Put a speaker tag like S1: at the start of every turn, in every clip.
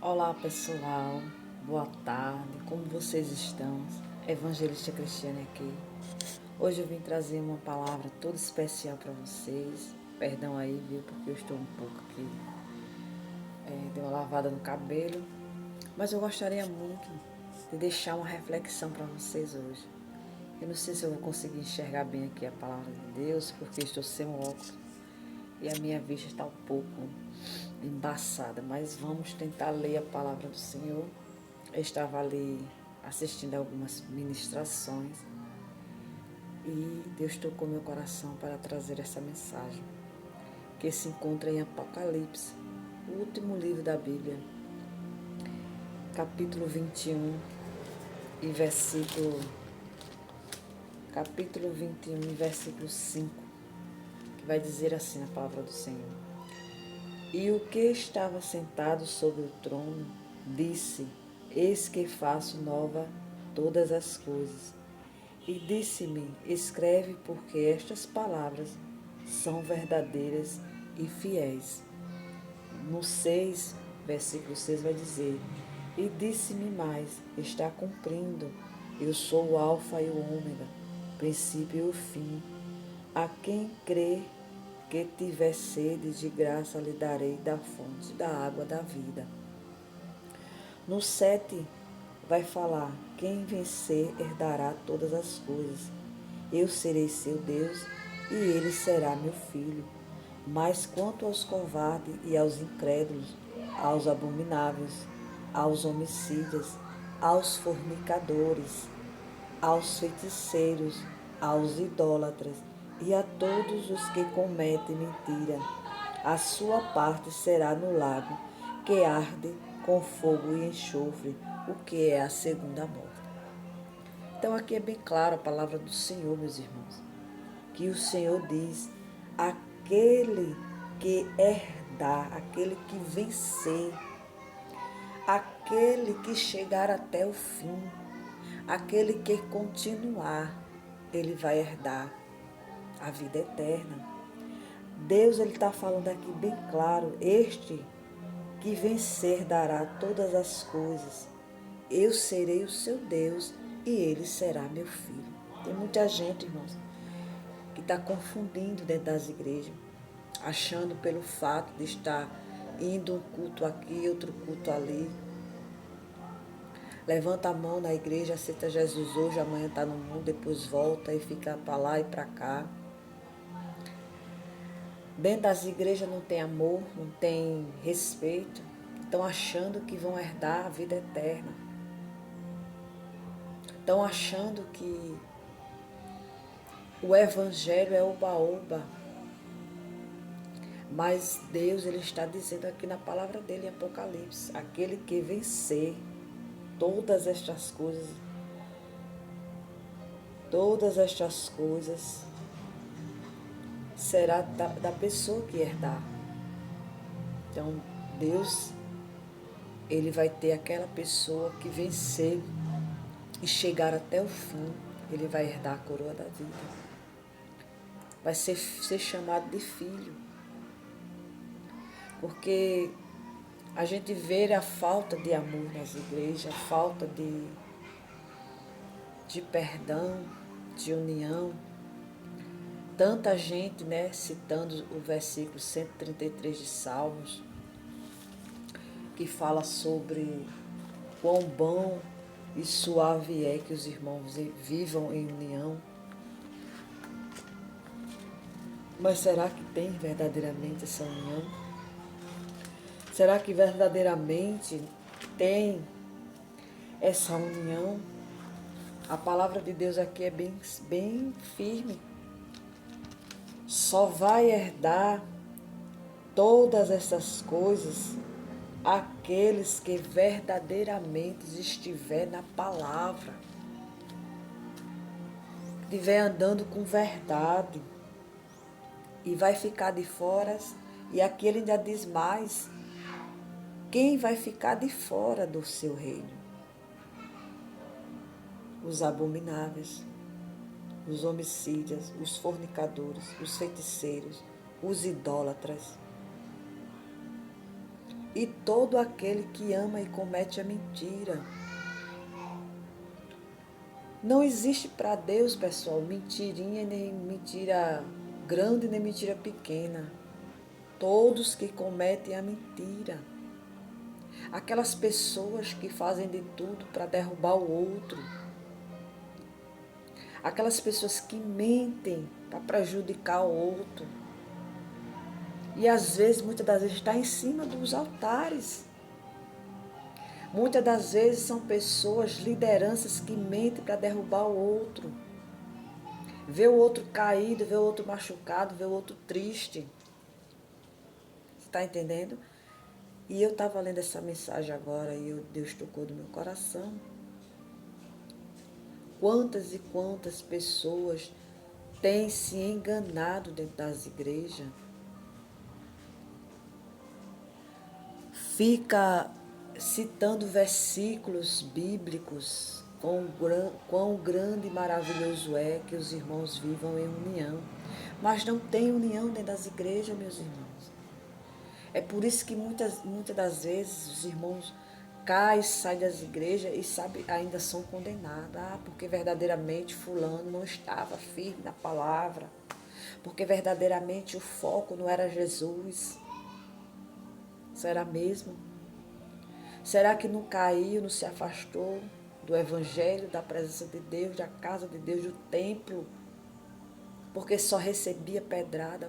S1: Olá pessoal, boa tarde, como vocês estão? Evangelista Cristiane aqui. Hoje eu vim trazer uma palavra toda especial para vocês. Perdão aí, viu, porque eu estou um pouco aqui, dei uma lavada no cabelo. Mas eu gostaria muito de deixar uma reflexão para vocês hoje. Eu não sei se eu vou conseguir enxergar bem aqui a palavra de Deus, porque estou sem óculos e a minha vista está um pouco embaçada, mas vamos tentar ler a palavra do Senhor. Eu estava ali assistindo algumas ministrações e Deus tocou meu coração para trazer essa mensagem, que se encontra em Apocalipse, o último livro da Bíblia, capítulo 21 e versículo 5, que vai dizer assim a palavra do Senhor. E o que estava sentado sobre o trono disse: Eis que faço nova todas as coisas. E disse-me: Escreve, porque estas palavras são verdadeiras e fiéis. No 6, versículo 6 vai dizer: E disse-me mais: Está cumprindo. Eu sou o Alfa e o Ômega, princípio e o fim. A quem crê que tiver sede, de graça lhe darei da fonte da água da vida. No 7 vai falar: Quem vencer herdará todas as coisas. Eu serei seu Deus e ele será meu filho. Mas quanto aos covardes e aos incrédulos, aos abomináveis, aos homicidas, aos fornicadores, aos feiticeiros, aos idólatras e a todos os que cometem mentira, a sua parte será no lago que arde com fogo e enxofre, o que é a segunda morte. Então aqui é bem claro a palavra do Senhor, meus irmãos, que o Senhor diz: aquele que herdar, aquele que vencer, aquele que chegar até o fim, aquele que continuar, ele vai herdar a vida eterna. Deus, ele está falando aqui bem claro: este que vencer dará todas as coisas. Eu serei o seu Deus e ele será meu filho. Tem muita gente, irmãos, que está confundindo dentro das igrejas, achando pelo fato de estar indo um culto aqui, outro culto ali. Levanta a mão na igreja, aceita Jesus hoje, amanhã está no mundo, depois volta e fica para lá e para cá. Dentro das igrejas não tem amor, não tem respeito. Estão achando que vão herdar a vida eterna. Estão achando que o evangelho é oba-oba. Mas Deus, ele está dizendo aqui na palavra dele em Apocalipse: aquele que vencer todas estas coisas será da pessoa que herdar. Então, Deus, ele vai ter aquela pessoa que vencer e chegar até o fim, ele vai herdar a coroa da vida. Vai ser chamado de filho. Porque a gente vê a falta de amor nas igrejas, a falta de perdão, de união. Tanta gente, né, citando o versículo 133 de Salmos, que fala sobre quão bom e suave é que os irmãos vivam em união. Mas será que tem verdadeiramente essa união? Será que verdadeiramente tem essa união? A palavra de Deus aqui é bem firme. Só vai herdar todas essas coisas aqueles que verdadeiramente estiver na palavra, estiver andando com verdade, e vai ficar de fora. E aqui ele ainda diz mais: quem vai ficar de fora do seu reino? Os abomináveis, os homicidas, os fornicadores, os feiticeiros, os idólatras e todo aquele que ama e comete a mentira. Não existe para Deus, pessoal, mentirinha, nem mentira grande, nem mentira pequena. Todos que cometem a mentira. Aquelas pessoas que fazem de tudo para derrubar o outro. Aquelas pessoas que mentem para prejudicar o outro. E às vezes, muitas das vezes, está em cima dos altares. Muitas das vezes são pessoas, lideranças que mentem para derrubar o outro. Ver o outro caído, ver o outro machucado, ver o outro triste. Você está entendendo? E eu estava lendo essa mensagem agora e Deus tocou no meu coração. Quantas e quantas pessoas têm se enganado dentro das igrejas? Fica citando versículos bíblicos, quão grande e maravilhoso é que os irmãos vivam em união. Mas não tem união dentro das igrejas, meus irmãos. É por isso que muitas das vezes os irmãos caem, saem das igrejas e ainda são condenados. Porque verdadeiramente fulano não estava firme na palavra. Porque verdadeiramente o foco não era Jesus. Será mesmo? Será que não caiu, não se afastou do evangelho, da presença de Deus, da casa de Deus, do templo? Porque só recebia pedrada.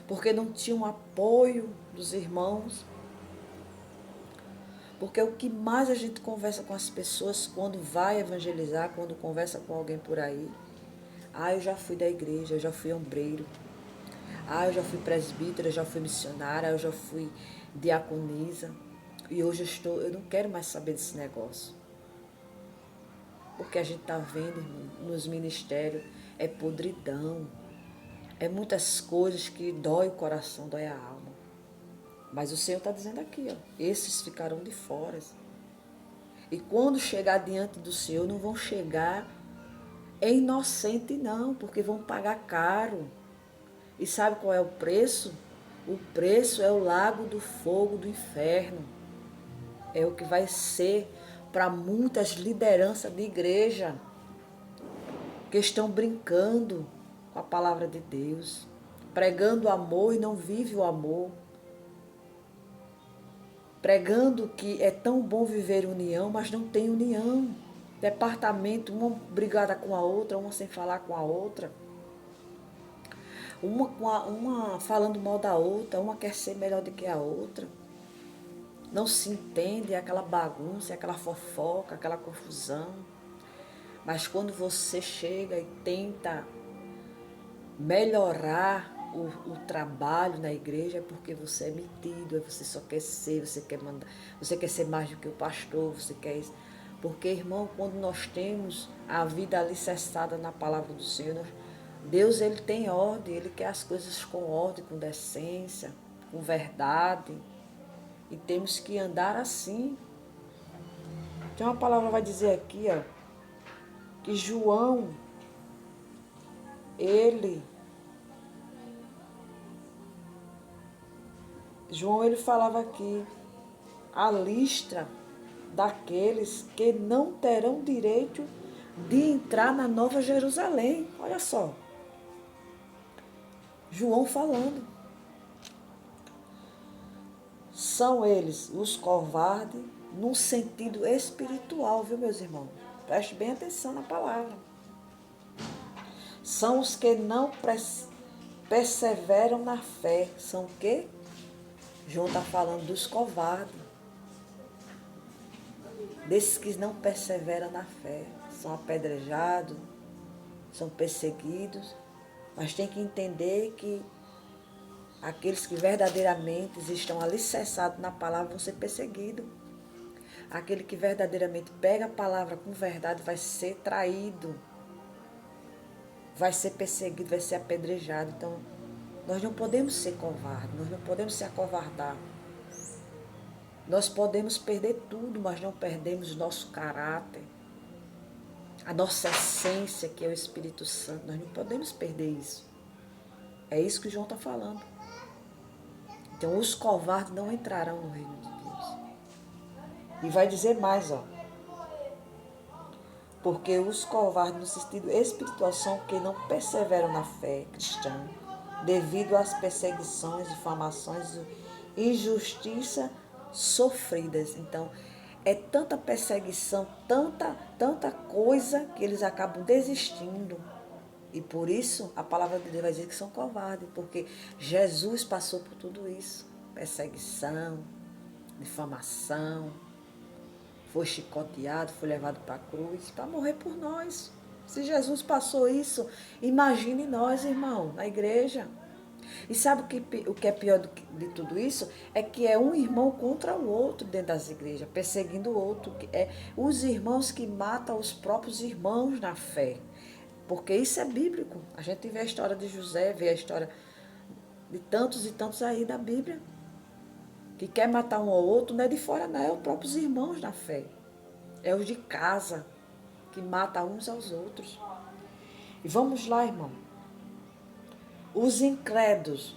S1: Porque não tinha um apoio dos irmãos. Porque o que mais a gente conversa com as pessoas quando vai evangelizar, quando conversa com alguém por aí. Eu já fui da igreja, eu já fui ombreiro. Eu já fui presbítera, eu já fui missionária, eu já fui diaconisa. E hoje eu não quero mais saber desse negócio. Porque a gente está vendo, irmão, nos ministérios, é podridão. É muitas coisas que dói o coração, dói a alma. Mas o Senhor está dizendo aqui, esses ficarão de fora. E quando chegar diante do Senhor, não vão chegar inocente não, porque vão pagar caro. E sabe qual é o preço? O preço é o lago do fogo do inferno. É o que vai ser para muitas lideranças de igreja que estão brincando com a palavra de Deus, pregando o amor e não vive o amor, pregando que é tão bom viver união, mas não tem união. Departamento, uma brigada com a outra, uma sem falar com a outra. Uma falando mal da outra, uma quer ser melhor do que a outra. Não se entende, é aquela bagunça, é aquela fofoca, aquela confusão. Mas quando você chega e tenta melhorar o trabalho na igreja, é porque você é metido, você só quer ser, você quer mandar, você quer ser mais do que o pastor, você quer isso. Porque, irmão, quando nós temos a vida alicerçada na palavra do Senhor, Deus, Ele tem ordem, Ele quer as coisas com ordem, com decência, com verdade. E temos que andar assim. Então a palavra vai dizer aqui, que João, ele falava aqui a lista daqueles que não terão direito de entrar na Nova Jerusalém. Olha só. João falando. São eles os covardes num sentido espiritual, viu, meus irmãos? Preste bem atenção na palavra. São os que não perseveram na fé. São o quê? João está falando dos covardes. Desses que não perseveram na fé. São apedrejados, são perseguidos. Mas tem que entender que aqueles que verdadeiramente estão alicerçados na palavra vão ser perseguidos. Aquele que verdadeiramente pega a palavra com verdade vai ser traído. Vai ser perseguido, vai ser apedrejado. Então, nós não podemos ser covardes, nós não podemos se acovardar. Nós podemos perder tudo, mas não perdemos o nosso caráter, a nossa essência, que é o Espírito Santo. Nós não podemos perder isso. É isso que João está falando. Então, os covardes não entrarão no reino de Deus. E vai dizer mais, ó. Porque os covardes, no sentido espiritual, são que não perseveram na fé cristã, devido às perseguições, difamações e injustiça sofridas. Então, é tanta perseguição, tanta coisa que eles acabam desistindo. E por isso a palavra de Deus vai dizer que são covardes, porque Jesus passou por tudo isso. Perseguição, difamação, foi chicoteado, foi levado para a cruz para morrer por nós. Se Jesus passou isso, imagine nós, irmão, na igreja. E sabe o que é pior de tudo isso? É que é um irmão contra o outro dentro das igrejas, perseguindo o outro. É os irmãos que matam os próprios irmãos na fé. Porque isso é bíblico. A gente vê a história de José, vê a história de tantos e tantos aí da Bíblia. Que quer matar um ao outro, não é de fora, não, é os próprios irmãos na fé. É os de casa que matam uns aos outros. E vamos lá, irmão. Os incrédulos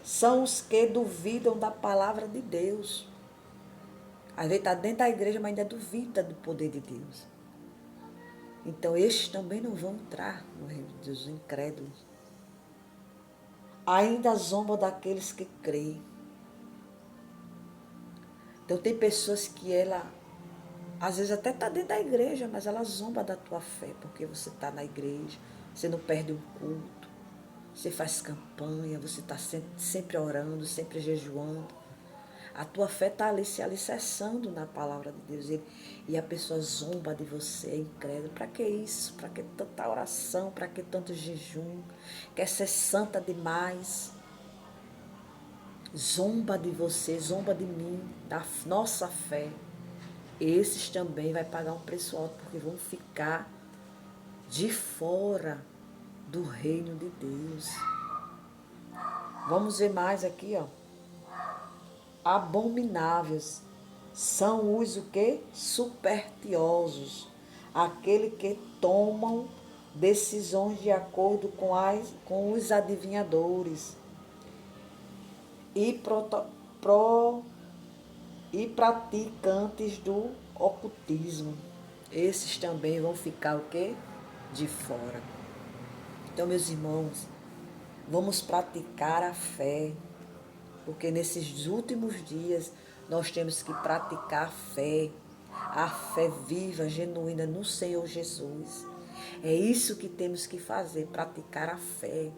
S1: são os que duvidam da palavra de Deus. Às vezes está dentro da igreja, mas ainda duvida do poder de Deus. Então, estes também não vão entrar no reino de Deus, os incrédulos. Ainda zomba daqueles que creem. Então, tem pessoas que às vezes até está dentro da igreja, mas ela zomba da tua fé, porque você está na igreja, você não perde um culto, você faz campanha, você está sempre orando, sempre jejuando. A tua fé está ali se alicerçando na palavra de Deus. E a pessoa zomba de você, é incrédulo. Para que isso? Para que tanta oração? Para que tanto jejum? Quer ser santa demais? Zomba de você, zomba de mim, da nossa fé. Esses também vai pagar um preço alto, porque vão ficar de fora do reino de Deus. Vamos ver mais aqui, ó. Abomináveis são os o quê? Supersticiosos, aquele que tomam decisões de acordo com os adivinhadores e praticantes do ocultismo. Esses também vão ficar o quê? De fora. Então, meus irmãos, vamos praticar a fé, porque nesses últimos dias nós temos que praticar a fé viva, genuína no Senhor Jesus. É isso que temos que fazer, praticar a fé.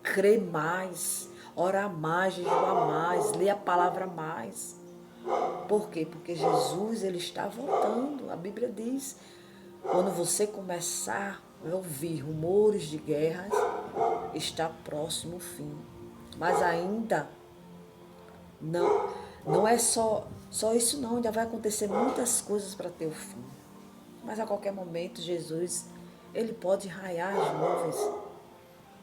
S1: Crer mais, orar mais, jejuar mais, ler a palavra mais. Por quê? Porque Jesus, ele está voltando. A Bíblia diz, quando você começar a ouvir rumores de guerras, está próximo o fim. Mas ainda não é só isso não, ainda vai acontecer muitas coisas para ter o fim. Mas a qualquer momento Jesus, ele pode raiar as nuvens,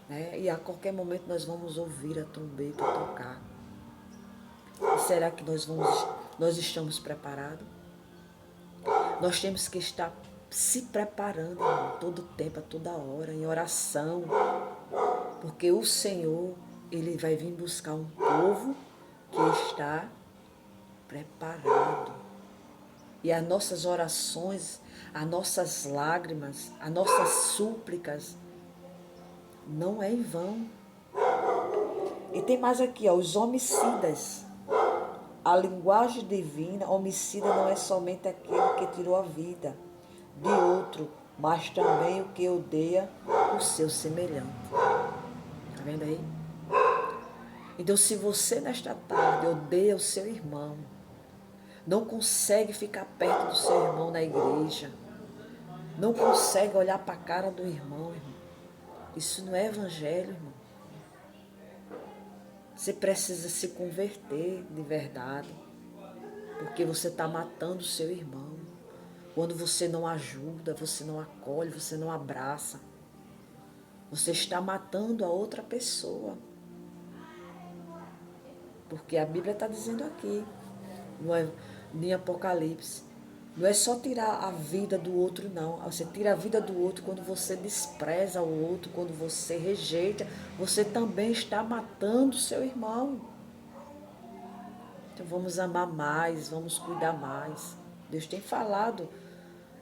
S1: né? E a qualquer momento nós vamos ouvir a trombeta tocar. E será que nós estamos preparados? Nós temos que estar se preparando, irmão, todo tempo, a toda hora, em oração, porque o Senhor, ele vai vir buscar um povo que está preparado. E as nossas orações, as nossas lágrimas, as nossas súplicas, não é em vão. E tem mais aqui, ó, os homicidas. A linguagem divina, homicida não é somente aquele que tirou a vida de outro, mas também o que odeia o seu semelhante. Tá vendo aí? Então, se você nesta tarde odeia o seu irmão, não consegue ficar perto do seu irmão na igreja, não consegue olhar para a cara do irmão, isso não é evangelho, irmão. Você precisa se converter de verdade, porque você está matando o seu irmão. Quando você não ajuda, você não acolhe, você não abraça, você está matando a outra pessoa. Porque a Bíblia está dizendo aqui, em Apocalipse, Não é só tirar a vida do outro, não. Você tira a vida do outro quando você despreza o outro, quando você rejeita, você também está matando o seu irmão. Então vamos amar mais, vamos cuidar mais. Deus tem falado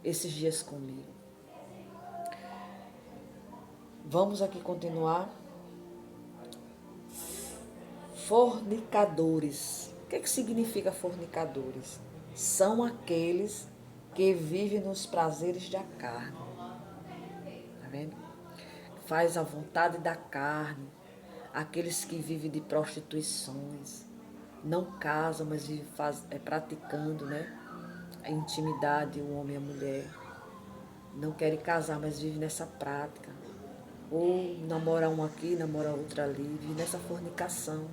S1: esses dias comigo. Vamos aqui continuar. Fornicadores. O que significa fornicadores? São aqueles que vivem nos prazeres da carne. Tá vendo? Faz a vontade da carne. Aqueles que vivem de prostituições. Não casam, mas vivem praticando, né? A intimidade, o homem e a mulher. Não querem casar, mas vivem nessa prática. Ou namora um aqui, namora outro ali, vive nessa fornicação.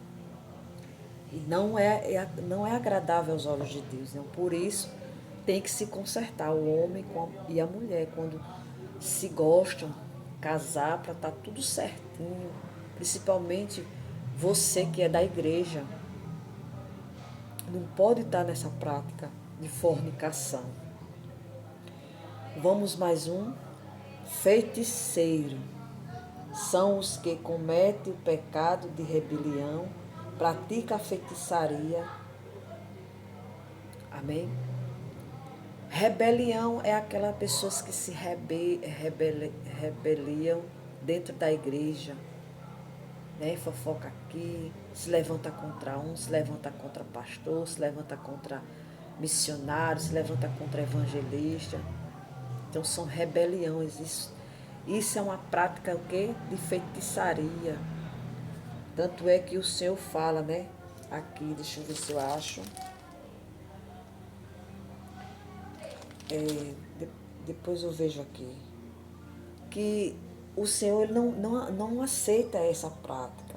S1: E não é agradável aos olhos de Deus. Não? Por isso, tem que se consertar o homem e a mulher. Quando se gostam, casar para estar tudo certinho. Principalmente você que é da igreja. Não pode estar nessa prática de fornicação. Vamos mais um. Feiticeiro. São os que cometem o pecado de rebelião, praticam a feitiçaria. Amém? Rebelião é aquelas pessoas que se rebeliam dentro da igreja, né? Fofoca aqui, se levanta contra um, se levanta contra pastor, se levanta contra missionário, se levanta contra evangelista. Então são rebeliões. Isso é uma prática o quê? De feitiçaria. Tanto é que o Senhor fala, né? Aqui, deixa eu ver se eu acho. Depois eu vejo aqui. Que o Senhor ele não aceita essa prática.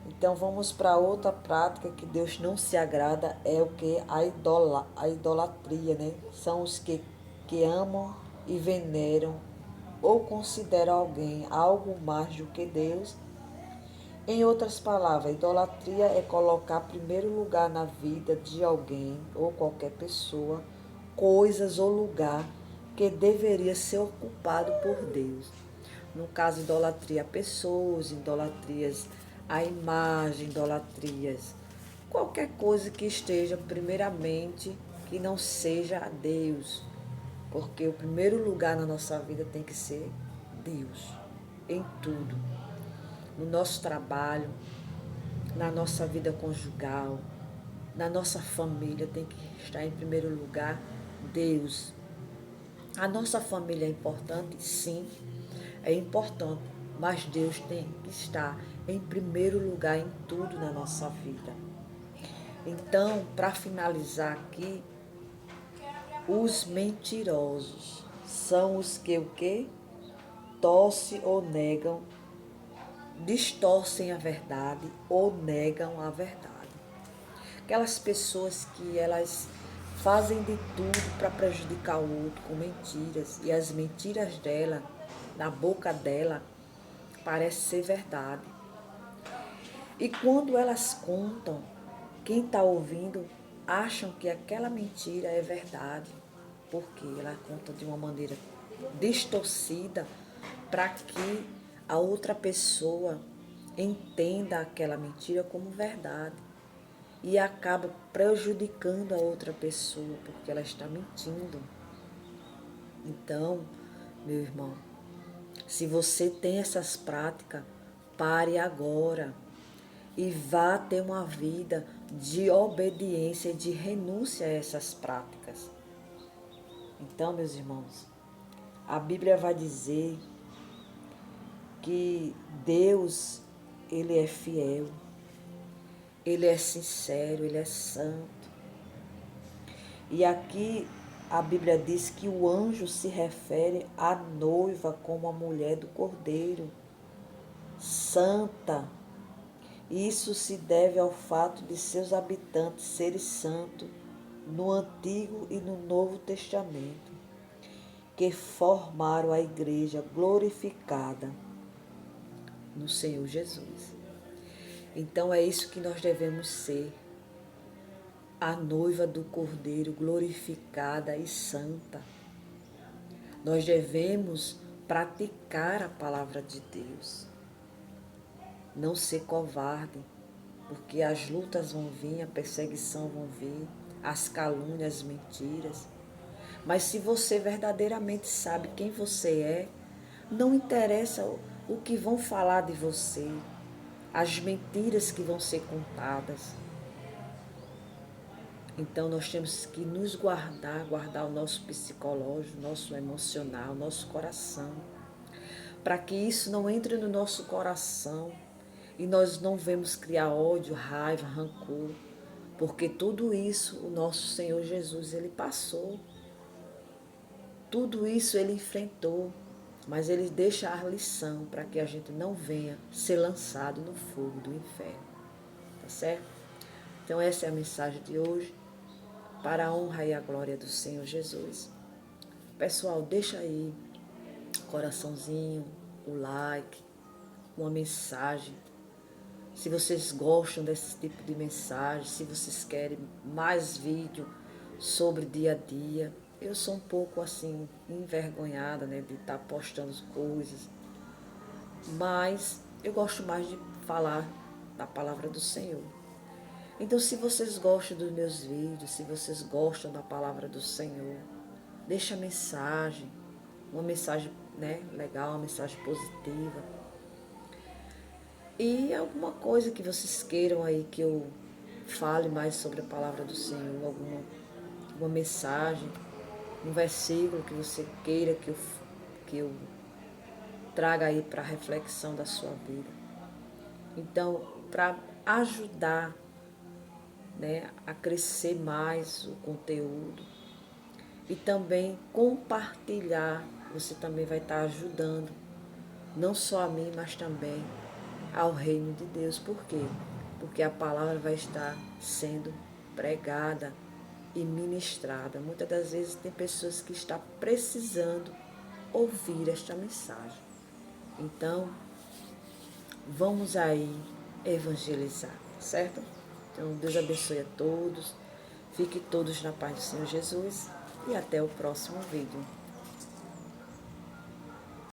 S1: Então vamos para outra prática que Deus não se agrada, é o que? A idolatria, né? São os que amam e veneram ou consideram alguém algo mais do que Deus. Em outras palavras, idolatria é colocar primeiro lugar na vida de alguém ou qualquer pessoa, coisas ou lugar que deveria ser ocupado por Deus. No caso, idolatria a pessoas, idolatrias a imagem, idolatrias, qualquer coisa que esteja primeiramente que não seja a Deus. Porque o primeiro lugar na nossa vida tem que ser Deus, em tudo. No nosso trabalho, na nossa vida conjugal, na nossa família, tem que estar em primeiro lugar Deus. A nossa família é importante? Sim, é importante, mas Deus tem que estar em primeiro lugar em tudo na nossa vida. Então, para finalizar aqui, os mentirosos são os que o quê? Torcem ou negam, distorcem a verdade ou negam a verdade. Aquelas pessoas que elas fazem de tudo para prejudicar o outro com mentiras, e as mentiras dela, na boca dela, parece ser verdade. E quando elas contam, quem está ouvindo acham que aquela mentira é verdade, porque ela conta de uma maneira distorcida para que a outra pessoa entenda aquela mentira como verdade e acaba prejudicando a outra pessoa porque ela está mentindo. Então, meu irmão, se você tem essas práticas, pare agora e vá ter uma vida de obediência e de renúncia a essas práticas. Então, meus irmãos, a Bíblia vai dizer que Deus, Ele é fiel, Ele é sincero, Ele é santo. E aqui a Bíblia diz que o anjo se refere à noiva como a mulher do Cordeiro, santa. Isso se deve ao fato de seus habitantes serem santos no Antigo e no Novo Testamento, que formaram a igreja glorificada no Senhor Jesus. Então é isso que nós devemos ser. a noiva do Cordeiro glorificada e santa. Nós devemos praticar a palavra de Deus. Não ser covarde, porque as lutas vão vir, a perseguição vão vir, as calúnias, as mentiras. Mas se você verdadeiramente sabe quem você é, não interessa o que vão falar de você, as mentiras que vão ser contadas. Então nós temos que nos guardar o nosso psicológico, nosso emocional, nosso coração, para que isso não entre no nosso coração e nós não vamos criar ódio, raiva, rancor, porque tudo isso o nosso Senhor Jesus, Ele passou. Tudo isso Ele enfrentou, mas Ele deixa a lição para que a gente não venha ser lançado no fogo do inferno. Tá certo? Então essa é a mensagem de hoje, para a honra e a glória do Senhor Jesus. Pessoal, deixa aí coraçãozinho, o like, uma mensagem. Se vocês gostam desse tipo de mensagem, se vocês querem mais vídeo sobre dia a dia. Eu sou um pouco assim, envergonhada, né, de estar postando coisas, mas eu gosto mais de falar da palavra do Senhor. Então, se vocês gostam dos meus vídeos, se vocês gostam da palavra do Senhor, deixa uma mensagem, né, legal, uma mensagem positiva. E alguma coisa que vocês queiram aí que eu fale mais sobre a palavra do Senhor, alguma mensagem, um versículo que você queira que eu traga aí para a reflexão da sua vida. Então, para ajudar, né, a crescer mais o conteúdo e também compartilhar, você também vai estar ajudando, não só a mim, mas também ao reino de Deus. Por quê? Porque a palavra vai estar sendo pregada e ministrada. Muitas das vezes tem pessoas que estão precisando ouvir esta mensagem. Então, vamos aí evangelizar, certo? Então, Deus abençoe a todos. Fiquem todos na paz do Senhor Jesus e até o próximo vídeo.